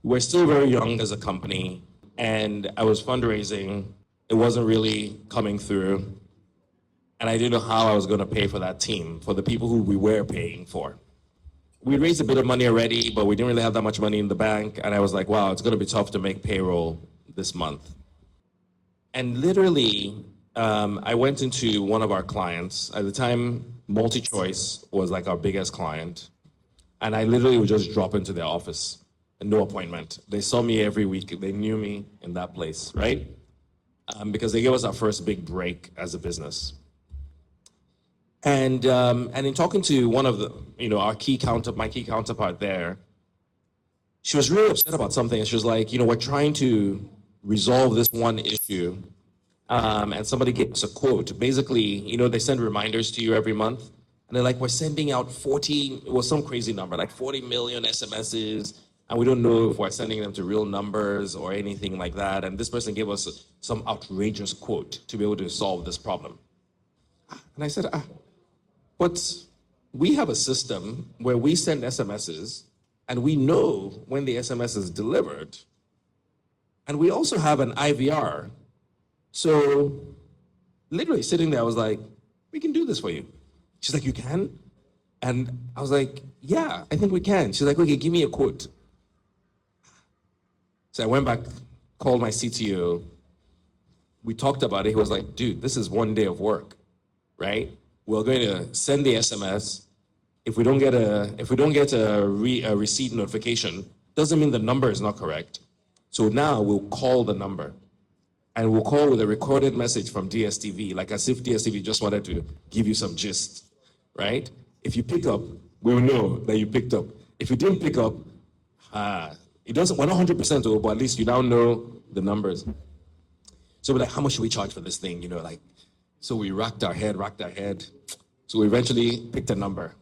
we're still very young as a company, and I was fundraising. It wasn't really coming through, and I didn't know how I was going to pay for that team, for the people who we were paying for. We raised a bit of money already, but we didn't really have that much money in the bank, and I was like, wow, it's going to be tough to make payroll this month. And literally, I went into one of our clients. At the time, MultiChoice was like our biggest client. And I literally would just drop into their office and no appointment. They saw me every week. They knew me in that place, right? Because they gave us our first big break as a business. And in talking to one of the, my key counterpart there, she was really upset about something. And she was like, we're trying to resolve this one issue. And somebody gave us a quote. Basically, they send reminders to you every month. And they're like, we're sending out some crazy number, like 40 million SMSs. And we don't know if we're sending them to real numbers or anything like that. And this person gave us some outrageous quote to be able to solve this problem. And I said, but we have a system where we send SMSs and we know when the SMS is delivered. And we also have an IVR. So literally sitting there, I was like, we can do this for you. She's like, you can? And I was like, yeah, I think we can. She's like, okay, give me a quote. So I went back, called my CTO. We talked about it. He was like, dude, this is one day of work, right? We're going to send the SMS. If we don't get a receipt notification, doesn't mean the number is not correct. So now we'll call the number. And we'll call with a recorded message from DSTV, like as if DSTV just wanted to give you some gist, right? If you pick up, we'll know that you picked up. If you didn't pick up, it doesn't, we're not 100% but at least you now know the numbers. So we're like, how much should we charge for this thing? So we racked our head. So we eventually picked a number,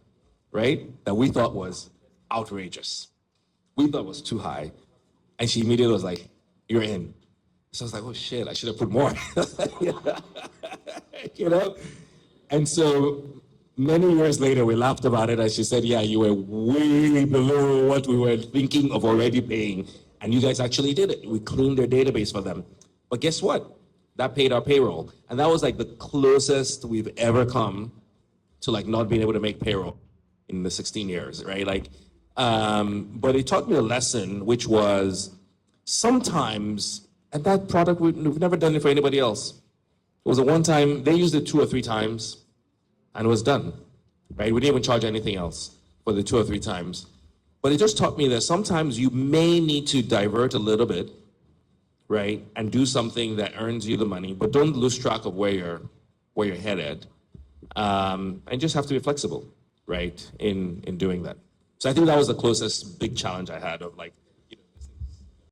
right? That we thought was outrageous. We thought was too high. And she immediately was like, you're in. So I was like, oh shit, I should have put more. And so many years later, we laughed about it, and she said, yeah, you were way below what we were thinking of already paying. And you guys actually did it. We cleaned their database for them. But guess what? That paid our payroll. And that was like the closest we've ever come to like not being able to make payroll in the 16 years, right? But it taught me a lesson, which was sometimes, and that product, we've never done it for anybody else. It was a one time, they used it 2 or 3 times, and it was done, right? We didn't even charge anything else for the 2 or 3 times. But it just taught me that sometimes you may need to divert a little bit, right? And do something that earns you the money, but don't lose track of where you're headed. And just have to be flexible, right? In doing that. So I think that was the closest big challenge I had of like